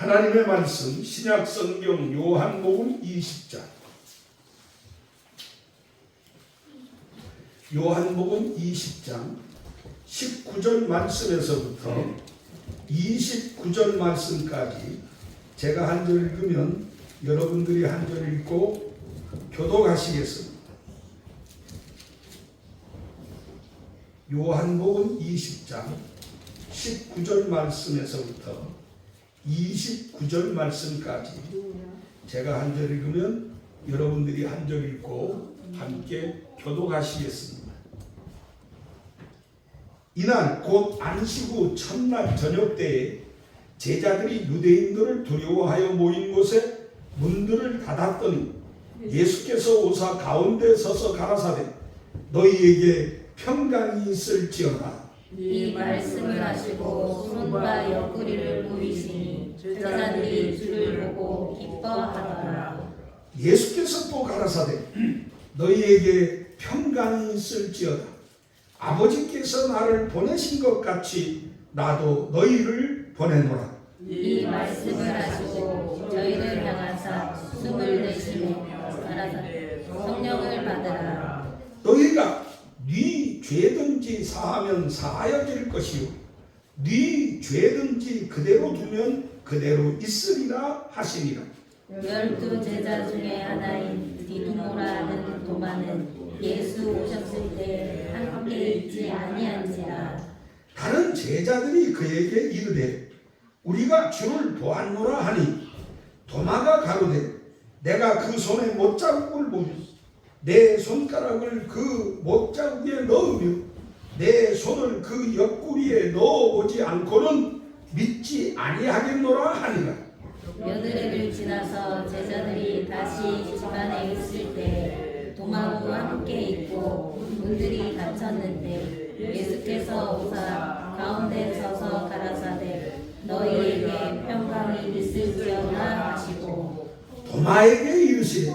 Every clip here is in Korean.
하나님의 말씀 신약 성경 요한복음 20장 요한복음 20장 19절 말씀에서부터 29절 말씀까지 제가 한 절 읽으면 여러분들이 한 절 읽고 교독하시겠습니다. 요한복음 20장 19절 말씀에서부터 29절 말씀까지 제가 한 절 읽으면 여러분들이 한 절 읽고 함께 교독하시겠습니다. 이날 곧 안식 후 첫날 저녁 때에 제자들이 유대인들을 두려워하여 모인 곳에 문들을 닫았더니 예수께서 오사 가운데 서서 가라사대 너희에게 평강이 있을지어다. 이 말씀을 하시고 손과 옆구리를 보이시니 제자들이 주를 보고 기뻐하더라. 예수께서 또 가라사대 너희에게 평강이 있을지어다. 아버지께서 나를 보내신 것 같이 나도 너희를 보내노라. 이 말씀을 하시고 저희를 향하사 숨을 내쉬며 가라사대 성령을 받으라. 너희가 네 죄든지 사하면 사하여질 것이요 네 죄든지 그대로 두면 그대로 있으리라 하시니라. 12 제자 중에 하나인 디두모라 하는 도마는 예수 오셨을 때 함께 있지 아니한지라. 다른 제자들이 그에게 이르되 우리가 주를 보았노라 하니 도마가 가로되 내가 그 손에 못자국을 보며 내 손가락을 그 못자국에 넣으며 내 손을 그 옆구리에 넣어보지 않고는 믿지 아니하겠노라 하니라. 여드레를 지나서 제자들이 다시 집안에 있을 때 도마도 함께 있고 문들이 닫혔는데 예수께서 오사 가운데 서서 가라사대 너희에게 평강이 있을지어다 하시고 도마에게 이르시되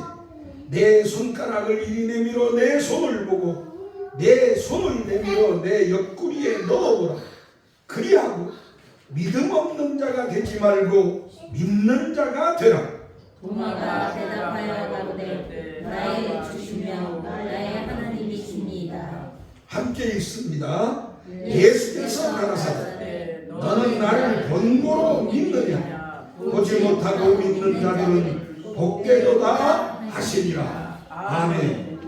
내 손가락을 이리 내밀어 내 손을 보고 내 손을 내밀어 내 옆구리에 넣어보라. 그리하고 믿음 없는 자가 되지 말고 믿는 자가 되라. 도마가 대답하여 가로되 나의 주시며 나의 하나님이시니이다. 함께 읽습니다. 예수께서 가라사대 너는 나를 본고로 믿느냐 보지 못하고 믿는 자들은 복되도다 하시니라. 아멘.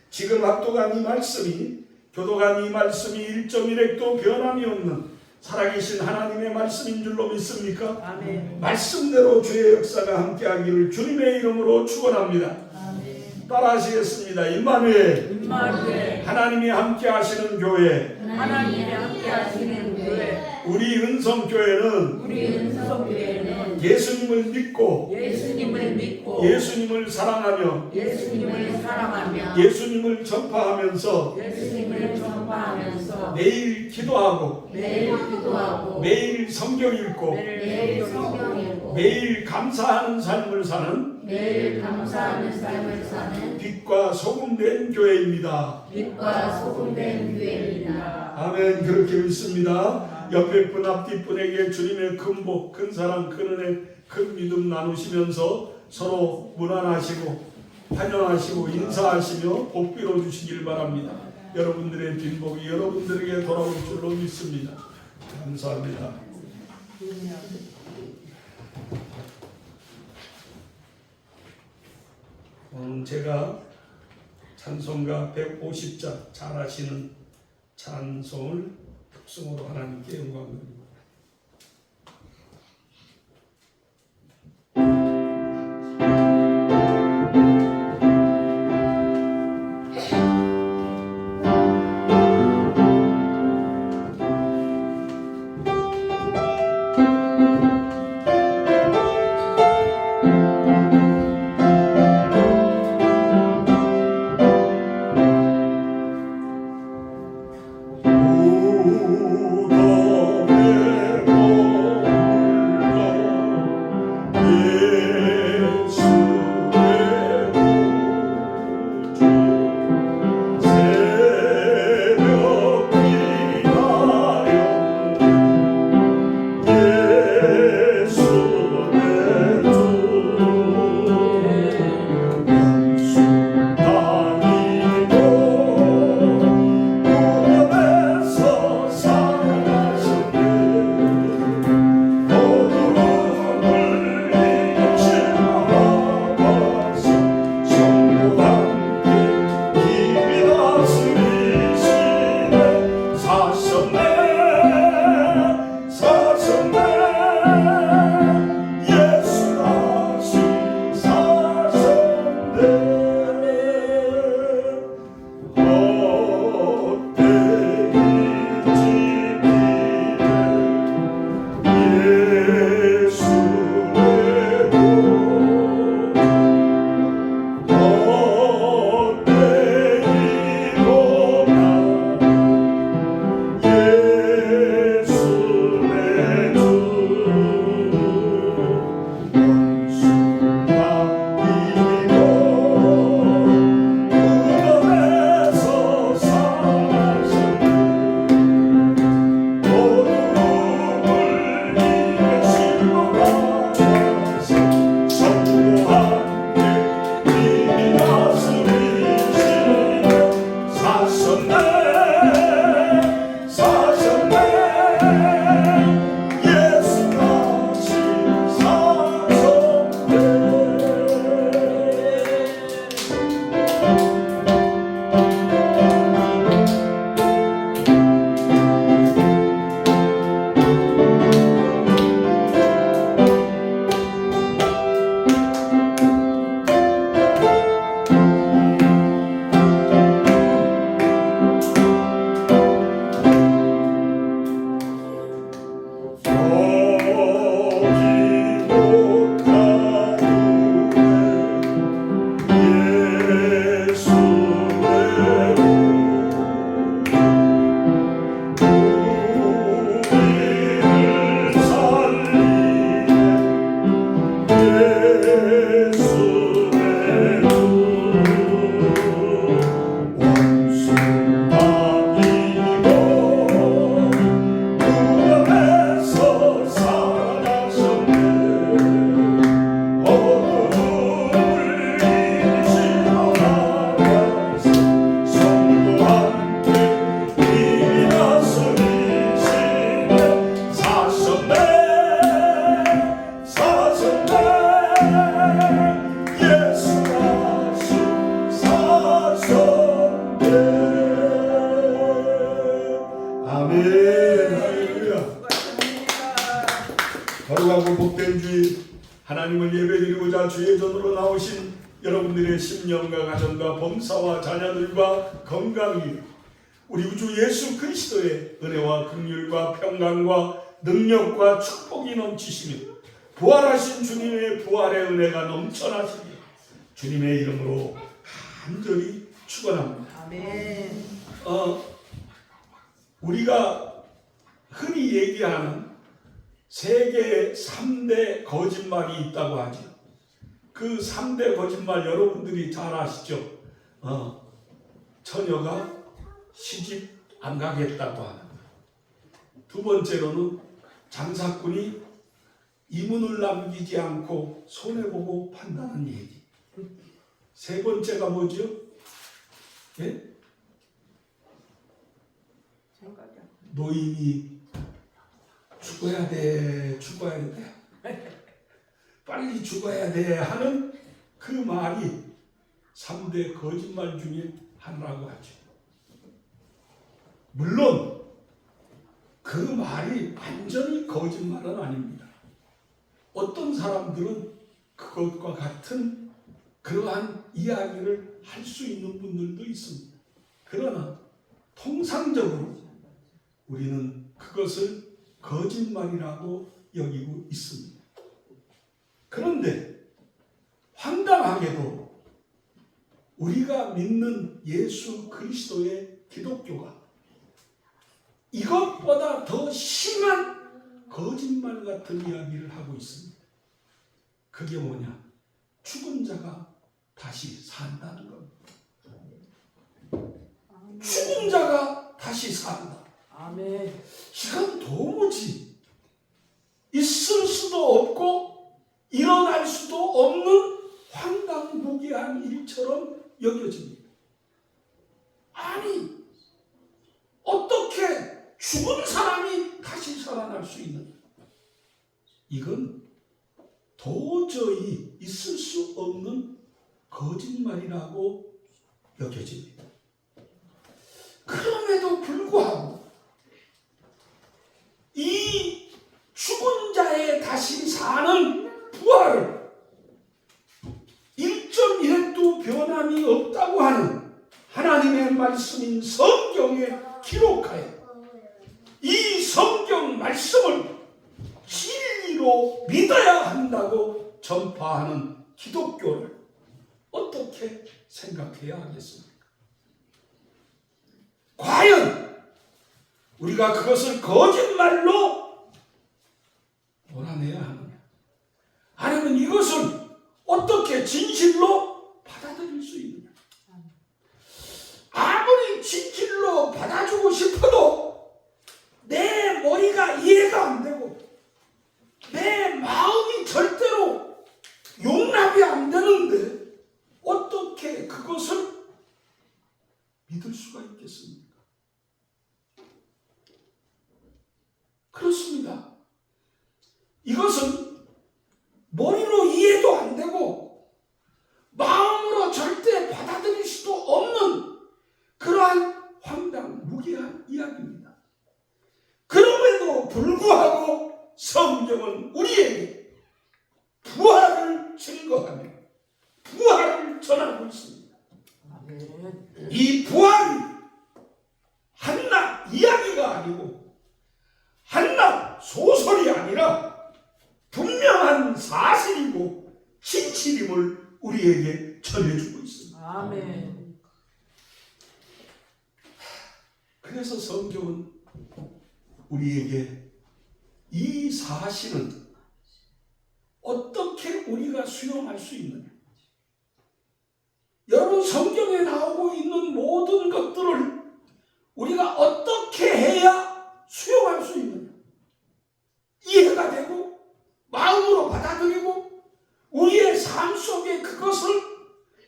지금 합독한 이 말씀이 교독한 이 말씀이 1.1획도 변함이 없는 살아계신 하나님의 말씀인 줄로 믿습니까? 아멘. 말씀대로 주의 역사가 함께하기를 주님의 이름으로 축원합니다. 아멘. 따라하시겠습니다. 임마누엘. 임마누엘. 하나님이 함께하시는 교회. 하나님이 함께 하시는 교회. 우리 은성교회는 우리 은성교회는 예수님을 믿고 예수님을 믿고 예수님을 사랑하며 예수님을 사랑하며 예수님을 전파하면서 예수님을 전파하면서 매일 기도하고 매일 기도하고 매일 성경 읽고 매일 성경 읽고 매일 감사하는 삶을 사는 매일 감사하는 삶을 사는 빛과 소금된 교회입니다. 빛과 소금된 교회입니다. 아멘. 그렇게 믿습니다. 옆에 분 앞뒤 분에게 주님의 큰 복, 큰 사랑, 큰 은혜, 큰 믿음 나누시면서 서로 문안하시고 환영하시고 인사하시며 복 빌어주시길 바랍니다. 여러분들의 빈복이 여러분들에게 돌아올 줄로 믿습니다. 감사합니다. 오늘 제가 찬송가 150자 잘하시는 찬송을 특성으로 하나님께 영광을 드립니다. 오다 주일 하나님을 예배드리고자 주의 전으로 나오신 여러분들의 심령과 가정과 범사와 자녀들과 건강이 우리 구주 예수 그리스도의 은혜와 긍휼과 평강과 능력과 축복이 넘치시며 부활하신 주님의 부활의 은혜가 넘쳐나시며 주님의 이름으로 간절히 축원합니다. 아멘. 우리가 흔히 얘기하는 세계 3대 거짓말이 있다고 하죠. 그 3대 거짓말 여러분들이 잘 아시죠? 처녀가 시집 안 가겠다고 하는 거. 두 번째로는 장사꾼이 이문을 남기지 않고 손해보고 판다는 얘기. 세 번째가 뭐죠? 예? 노인이 죽어야 돼, 죽어야 돼, 빨리 죽어야 돼 하는 그 말이 3대 거짓말 중에 하나라고 하죠. 물론 그 말이 완전히 거짓말은 아닙니다. 어떤 사람들은 그것과 같은 그러한 이야기를 할 수 있는 분들도 있습니다. 그러나 통상적으로 우리는 그것을 거짓말이라고 여기고 있습니다. 그런데 황당하게도 우리가 믿는 예수 그리스도의 기독교가 이것보다 더 심한 거짓말 같은 이야기를 하고 있습니다. 그게 뭐냐? 죽은 자가 다시 산다는 겁니다. 죽은 자가 다시 산다. 아멘. 이건 도무지 있을 수도 없고 일어날 수도 없는 황당무계한 일처럼 여겨집니다. 아니, 어떻게 죽은 사람이 다시 살아날 수 있느냐? 이건 도저히 있을 수 없는 거짓말이라고 여겨집니다. 그럼에도 불구하고 이 죽은 자의 다시 사는 부활을 1.1도 변함이 없다고 하는 하나님의 말씀인 성경에 기록하여 이 성경 말씀을 진리로 믿어야 한다고 전파하는 기독교를 어떻게 생각해야 하겠습니까? 과연 우리가 그것을 거짓말로 몰아내야 하느냐? 아니면 이것을 어떻게 진실로 받아들일 수 있느냐? 아무리 진실로 받아주고 싶어도 내 머리가 이해가 안 되고 내 마음이 절대로 용납이 안 되는데 어떻게 그것을 믿을 수가 있겠습니까? 그렇습니다. 이것은 머리로 이해도 안 되고 마음으로 절대 받아들일 수도 없는 그러한 황당무계한 이야기입니다. 그럼에도 불구하고 성경은 우리에게 부활을 증거하며 부활을 전하고 있습니다. 아멘. 이 부활이 한낱 이야기가 아니고 한낱 소설이 아니라 분명한 사실이고 진실임을 우리에게 전해주고 있습니다. 아멘. 그래서 성경은 우리에게 이 사실은 어떻게 우리가 수용할 수 있느냐? 여러분, 성경에 나오고 있는 모든 것들을 우리가 어떻게 해야 수용할 수 있느냐? 이해가 되고 마음으로 받아들이고 우리의 삶 속에 그것을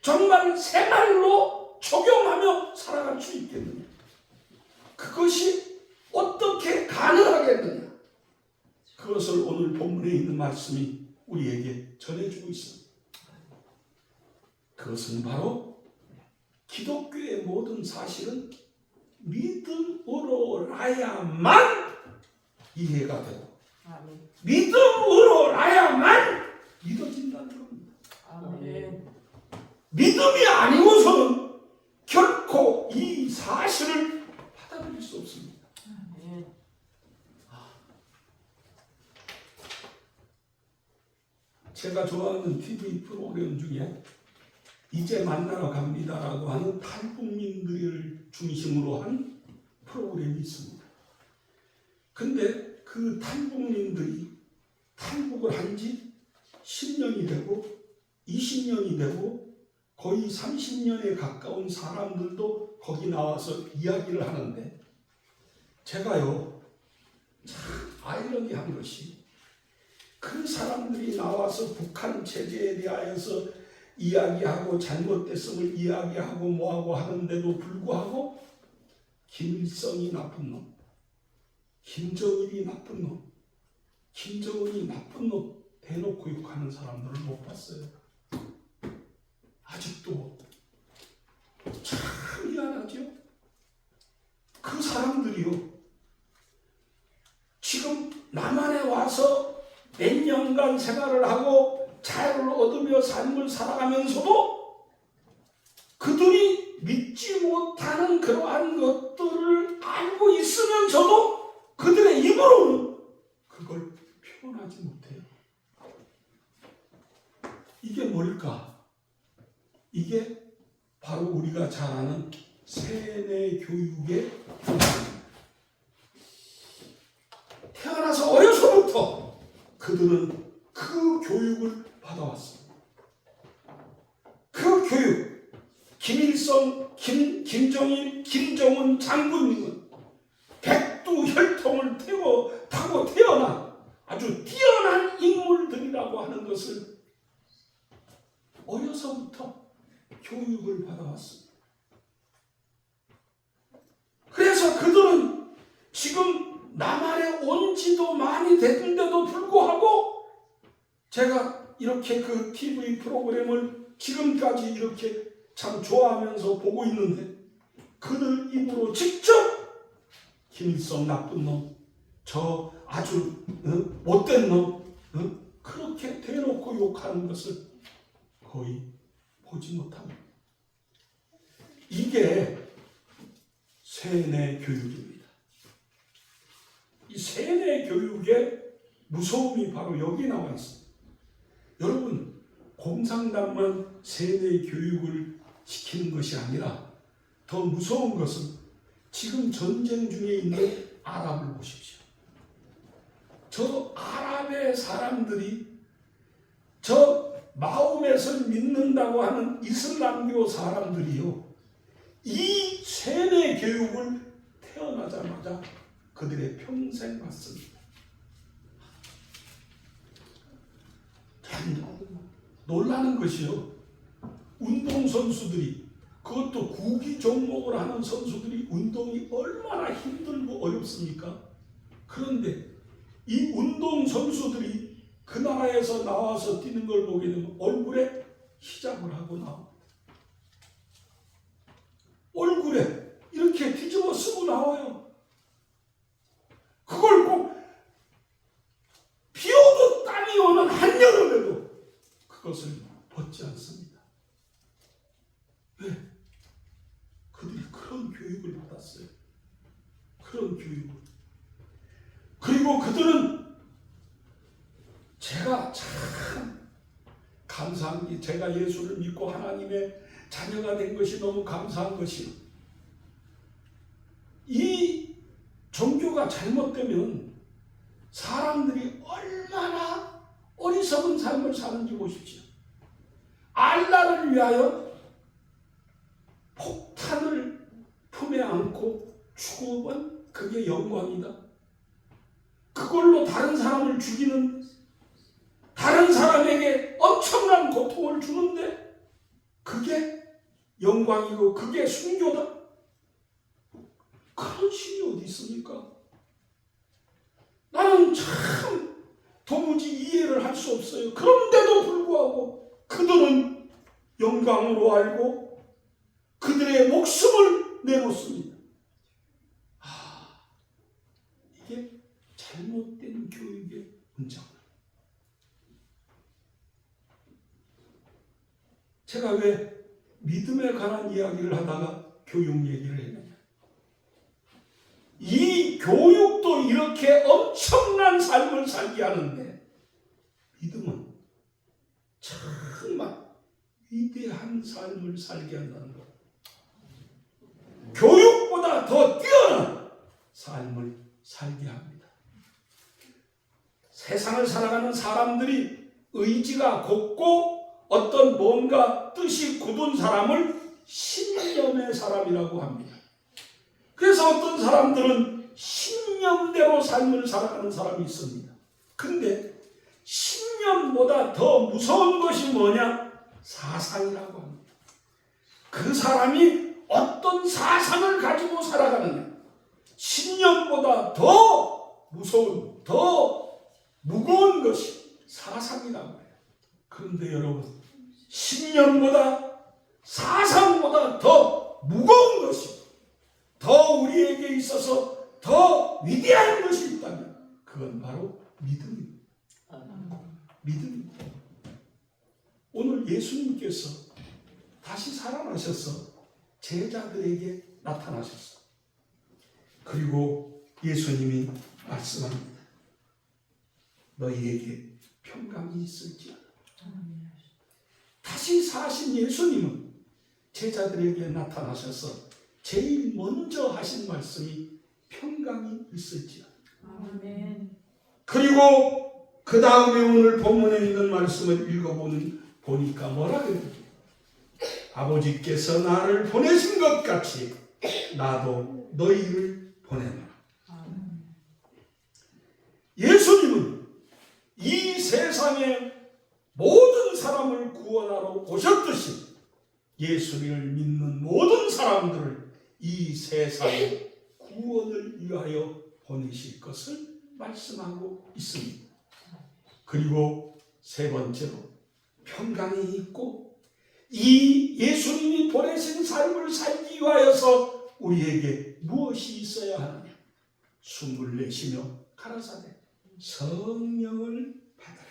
정말 생활로 적용하며 살아갈 수 있겠느냐? 그것이 어떻게 가능하겠느냐? 그것을 오늘 본문에 있는 말씀이 우리에게 전해주고 있습니다. 그것은 바로 기독교의 모든 사실은 믿음으로라야만 이해가 되고 아멘. 믿음으로 나야만 믿어진다는 겁니다. 아멘. 믿음이 아니고서는 결코 이 사실을 받아들일 수 없습니다. 아멘. 제가 좋아하는 TV 프로그램 중에 이제 만나러 갑니다라고 하는 탈북민들을 중심으로 한 프로그램이 있습니다. 근데 그 탈북민들이 탈북을 한 지 10년이 되고 20년이 되고 거의 30년에 가까운 사람들도 거기 나와서 이야기를 하는데 제가요 참 아이러니한 것이 그 사람들이 나와서 북한 체제에 대하여서 이야기하고 잘못됐음을 이야기하고 뭐하고 하는데도 불구하고 김일성이 나쁜 놈, 김정일이 나쁜 놈, 김정은이 나쁜 놈 대놓고 욕하는 사람들을 못 봤어요. 아직도 참 미안하죠. 그 사람들이요 지금 남한에 와서 몇 년간 생활을 하고 자유를 얻으며 삶을 살아가면서도 그들이 믿지 못하는 그러한 것들을 알고 있으면서도 그들의 입으로는 그걸 표현하지 못해요. 이게 뭘까? 이게 바로 우리가 잘 아는 세뇌 교육의 현상입니다. 태어나서 어려서부터 그들은 그 교육을 받아왔습니다. 그 교육, 김일성, 김정일, 김정은 장군님은 백두혈통을 타고 태어난 아주 뛰어난 인물들이라고 하는 것을 어려서부터 교육을 받아왔습니다. 그래서 그들은 지금 남한에 온 지도 많이 됐는데도 불구하고 제가 이렇게 그 TV 프로그램을 지금까지 이렇게 참 좋아하면서 보고 있는데 그들 입으로 직접 김일성 나쁜 놈, 저 아주 못된 놈 그렇게 대놓고 욕하는 것을 거의 보지 못합니다. 이게 세뇌 교육입니다. 이 세뇌 교육의 무서움이 바로 여기 나와 있습니다. 여러분, 공산당만 세뇌 교육을 시키는 것이 아니라 더 무서운 것은 지금 전쟁 중에 있는 아랍을 보십시오. 저 아랍의 사람들이 저 마호멧을 믿는다고 하는 이슬람교 사람들이요, 이 세뇌 교육을 태어나자마자 그들의 평생 받습니다. 참 놀라는 것이요, 운동선수들이, 그것도 구기 종목을 하는 선수들이 운동이 얼마나 힘들고 어렵습니까? 그런데 이 운동선수들이 그 나라에서 나와서 뛰는 걸 보게 되면 얼굴에 히잡을 하고 나옵니다. 얼굴에 이렇게 뒤집어 쓰고 나와요. 그걸 꼭 비 오듯 땀이 오는 한여름에도 그것을 벗지 않습니다. 왜? 그들이 그런 교육을 받았어요. 그런 교육을. 그리고 그들은 제가 참 감사한 게, 제가 예수를 믿고 하나님의 자녀가 된 것이 너무 감사한 것이, 이 종교가 잘못되면 사람들이 얼마나 어리석은 삶을 사는지 보십시오. 알라를 위하여 폭탄을 품에 안고 죽으면 그게 영광이다. 그걸로 다른 사람을 죽이는, 다른 사람에게 엄청난 고통을 주는데 그게 영광이고 그게 순교다? 그런 신이 어디 있습니까? 나는 참 도무지 이해를 할 수 없어요. 그런데도 불구하고 그들은 영광으로 알고 그들의 목숨을 내놓습니다. 이게 잘못된 교육의 문장. 제가 왜 믿음에 관한 이야기를 하다가 교육 얘기를 했느냐? 이 교육도 이렇게 엄청난 삶을 살게 하는데 믿음은 정말 위대한 삶을 살게 한다는 것. 교육보다 더 뛰어난 삶을 살게 합니다. 세상을 살아가는 사람들이 의지가 곱고 어떤 뭔가 뜻이 굳은 사람을 신념의 사람이라고 합니다. 그래서 어떤 사람들은 신념대로 삶을 살아가는 사람이 있습니다. 근데 신념보다 더 무서운 것이 뭐냐? 사상이라고 합니다. 그 사람이 어떤 사상을 가지고 살아가느냐? 신념보다 더 무서운, 더 무거운 것이 사상이라고 해요. 그런데 여러분, 신념보다 사상보다 더 무거운 것이, 더 우리에게 있어서 더 위대한 것이 있다면 그건 바로 믿음입니다. 믿음입니다. 오늘 예수님께서 다시 살아나셔서 제자들에게 나타나셨어요. 그리고 예수님이 말씀합니다. 너희에게 평강이 있을지어다. 다시 사신 예수님은 제자들에게 나타나셔서 제일 먼저 하신 말씀이 평강이 있을지어다. 아멘. 그리고 그 다음에 오늘 본문에 있는 말씀을 보니까 뭐라 그래요? 아버지께서 나를 보내신 것 같이 나도 너희를 보내노라. 예수님은 이 세상의 모든 사람을 구원하러 오셨듯이 예수를 믿는 모든 사람들을 이 세상의 구원을 위하여 보내실 것을 말씀하고 있습니다. 그리고 세 번째로 평강이 있고 이 예수님이 보내신 삶을 살기 위하여서 우리에게 무엇이 있어야 하느냐? 숨을 내쉬며 가라사대 성령을 받아라.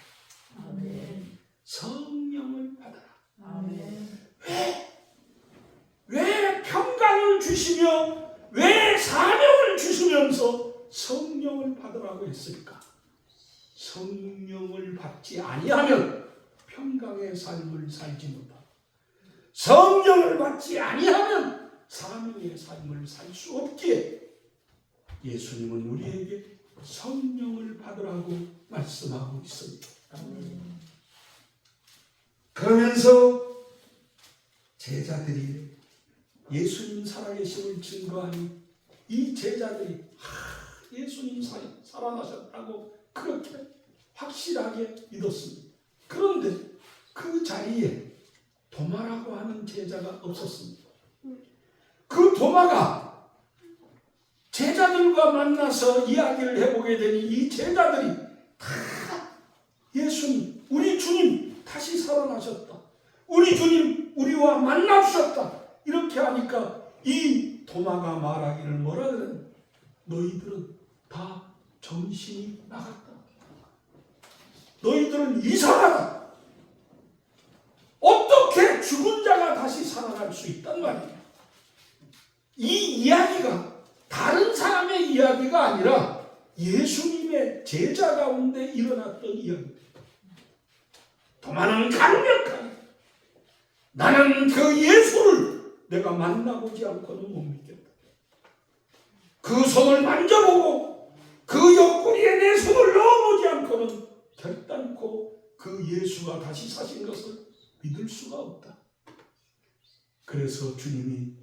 아멘. 성령을 받아라. 아멘. 왜 평강을 주시며 왜 사명을 주시면서 성령을 받으라고 했을까? 성령을 받지 아니하면 평강의 삶을 살지 못하고 성령을 받지 아니하면 사명의 삶을 살 수 없기에 예수님은 우리에게 성령을 받으라고 말씀하고 있습니다. 그러면서 제자들이 예수님 살아계심을 증거하니 이 제자들이 예수님 살아나셨다고 그렇게 확실하게 믿었습니다. 그런데 그 자리에 도마라고 하는 제자가 없었습니다. 그 도마가 제자들과 만나서 이야기를 해보게 되니 이 제자들이 다 예수님, 우리 주님 다시 살아나셨다. 우리 주님 우리와 만나셨다. 이렇게 하니까 이 도마가 말하기를 뭐라 그러냐? 너희들은 다 정신이 나갔다. 너희들은 이상하다. 어떻게 죽은 자가 다시 살아날 수 있단 말이야. 이 이야기가 다른 사람의 이야기가 아니라 예수님의 제자 가운데 일어났던 이야기입니다. 도마는 강력하게 나는 그 예수를 내가 만나보지 않고는 못 믿겠다. 그 손을 만져보고 그 옆구리에 내 손을 넣어보지 않고는 결단코 그 예수가 다시 사신 것을 믿을 수가 없다. 그래서 주님이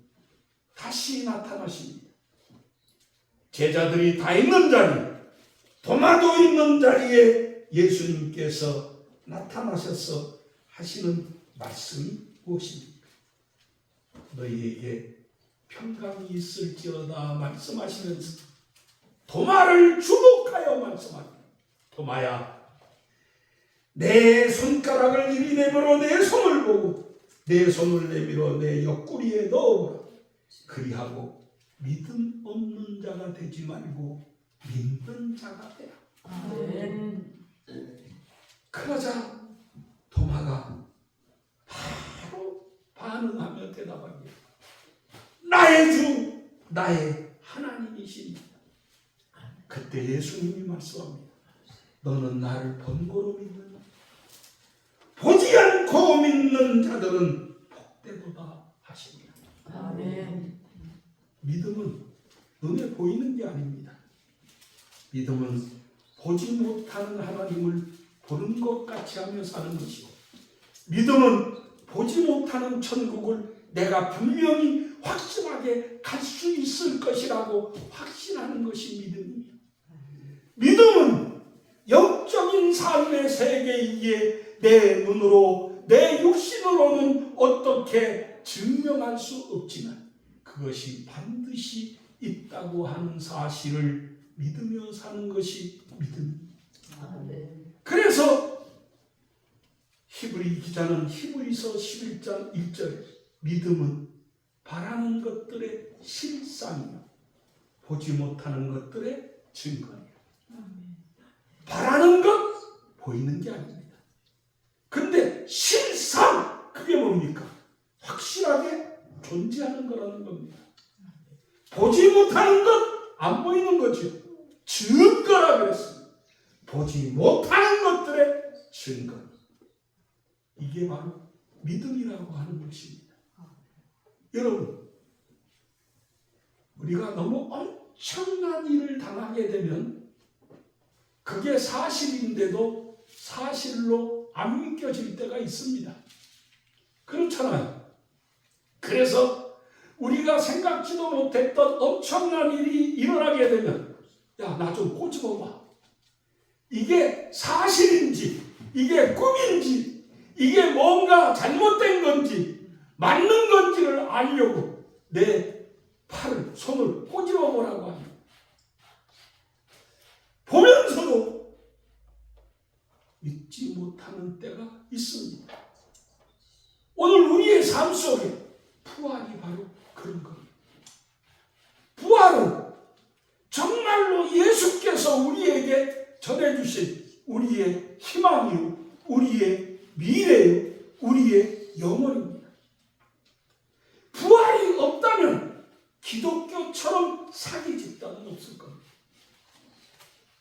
다시 나타나십니다. 제자들이 다 있는 자리, 도마도 있는 자리에 예수님께서 나타나셔서 하시는 말씀이 무엇입니까? 너희에게 평강이 있을지어다 말씀하시면서 도마를 주목하여 말씀합니다. 도마야, 내 손가락을 이리 내밀어 내 손을 보고 내 손을 내밀어 내 옆구리에 넣어보라. 그리하고 믿음 없는 자가 되지 말고 믿는 자가 되라. 아멘. 그러자 도마가 바로 반응하며 대답합니다. 나의 주, 나의 하나님이십니다. 그때 예수님이 말씀합니다. 너는 나를 번거로 믿느냐? 보지 않고 믿는 자들은 복되도다 하십니다. 아멘. 믿음은 눈에 보이는 게 아닙니다. 믿음은 보지 못하는 하나님을 보는 것 같이 하며 사는 것이고, 믿음은 보지 못하는 천국을 내가 분명히 확실하게 갈 수 있을 것이라고 확신하는 것이 믿음이에요. 믿음은 영적인 삶의 세계이기에 내 눈으로, 내 육신으로는 어떻게 증명할 수 없지만 그것이 반드시 있다고 하는 사실을 믿으며 사는 것이 믿음입니다. 그래서 히브리 기자는 히브리서 11장 1절에 믿음은 바라는 것들의 실상이요 보지 못하는 것들의 증거예요. 바라는 것 보이는 게 아닙니다. 근데 실상 그게 뭡니까? 확실하게 존재하는 거라는 겁니다. 보지 못하는 것 안 보이는 거죠. 증거라 그랬습니다. 보지 못하는 것들의 증거. 이게 바로 믿음이라고 하는 것입니다. 여러분, 우리가 너무 엄청난 일을 당하게 되면 그게 사실인데도 사실로 안 믿겨질 때가 있습니다. 그렇잖아요. 그래서 우리가 생각지도 못했던 엄청난 일이 일어나게 되면 야, 나 좀 꼬집어봐. 이게 사실인지, 이게 꿈인지, 이게 뭔가 잘못된 건지, 맞는 건지를 알려고 내 팔을, 손을 꼬집어 보라고 합니다. 보면서도 믿지 못하는 때가 있습니다. 오늘 우리의 삶 속에 부활이 바로 그런 겁니다. 부활은 정말로 예수께서 우리에게 전해주신 우리의 희망이요, 우리의 미래요, 우리의 영원입니다. 부활이 없다면 기독교처럼 사기 집단은 없을 겁니다.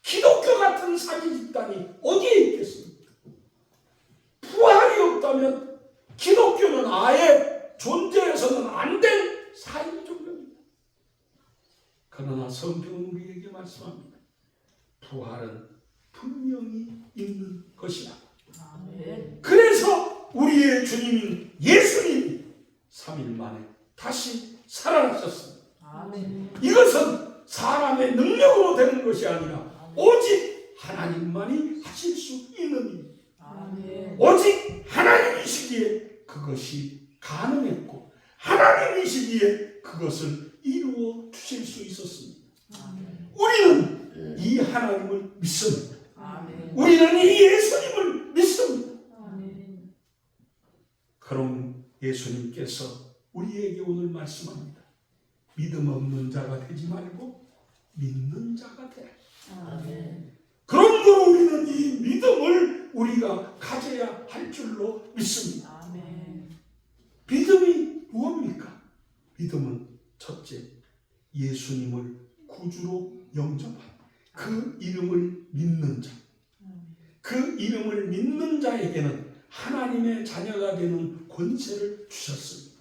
기독교 같은 사기 집단이 어디에 있겠습니까? 부활이 없다면 기독교는 아예 존재해서는 안 된 사기 종교입니다. 그러나 성경은 우리에게 말씀합니다. 부활은 분명히 있는 것이다. 아멘. 그래서 우리의 주님인 예수님이 3일 만에 다시 살아나셨습니다. 아멘. 이것은 사람의 능력으로 되는 것이 아니라 오직 하나님만이 하실 수 있는 일입니다. 아멘. 오직 하나님이시기에 그것이 가능했고 하나님이시기에 그것을 이루어 주실 수 있었습니다. 아멘. 우리는 이 하나님을 믿습니다. 아멘. 우리는 이 예수님을 믿습니다. 아멘. 그럼 예수님께서 우리에게 오늘 말씀합니다. 믿음 없는 자가 되지 말고 믿는 자가 되라. 아멘. 그러므로 우리는 이 믿음을 우리가 가져야 할 줄로 믿습니다. 아멘. 믿음이 무엇입니까? 믿음은 첫째, 예수님을 구주로 영접한 그 이름을 믿는 자. 그 이름을 믿는 자에게는 하나님의 자녀가 되는 권세를 주셨습니다.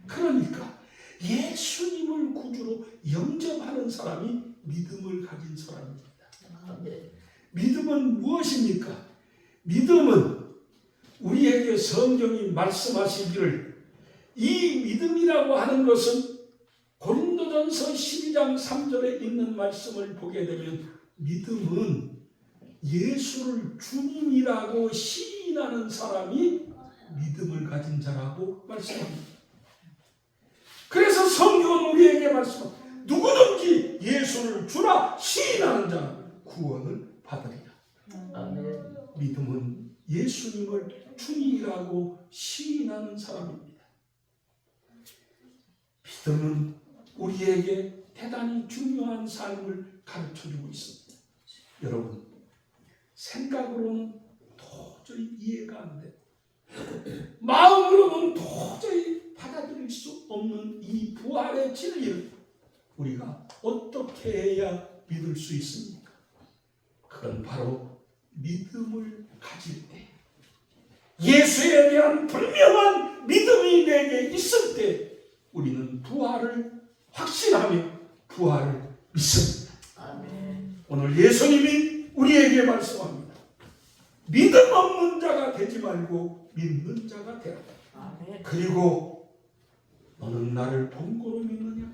그러니까 예수님을 구주로 영접하는 사람이 믿음을 가진 사람입니다. 믿음은 무엇입니까? 믿음은 우리에게 성경이 말씀하시기를 이 믿음이라고 하는 것은 고린도전서 12장 3절에 있는 말씀을 보게 되면 믿음은 예수를 주님이라고 시인하는 사람이 믿음을 가진 자라고 말씀합니다. 그래서 성경은 우리에게 말씀합니다. 누구든지 예수를 주라 시인하는 자는 구원을 받으리라. 믿음은 예수님을 주님이라고 시인하는 사람입니다. 믿음은 우리에게 대단히 중요한 삶을 가르쳐주고 있습니다. 여러분, 생각으로는 도저히 이해가 안 돼. 마음으로는 도저히 받아들일 수 없는 이 부활의 진리를 우리가 어떻게 해야 믿을 수 있습니까? 그건 바로 믿음을 가질 때, 예수에 대한 분명한 믿음이 내게 있을 때 우리는 부활을 확신하며 부활을 믿습니다. 아멘. 오늘 예수님이 우리에게 말씀합니다. 믿음 없는 자가 되지 말고 믿는 자가 되라. 아멘. 그리고 너는 나를 본고로 믿느냐?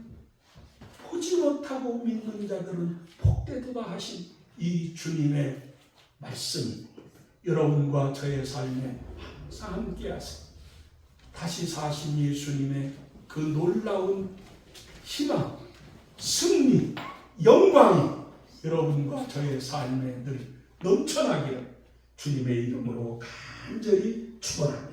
보지 못하고 믿는 자들은 복되도다 하신 이 주님의 말씀이 여러분과 저의 삶에 항상 함께하세요. 다시 사신 예수님의 그 놀라운 희망, 승리, 영광이 여러분과 저의 삶에 늘 넘쳐나기를 주님의 이름으로 간절히 축원합니다.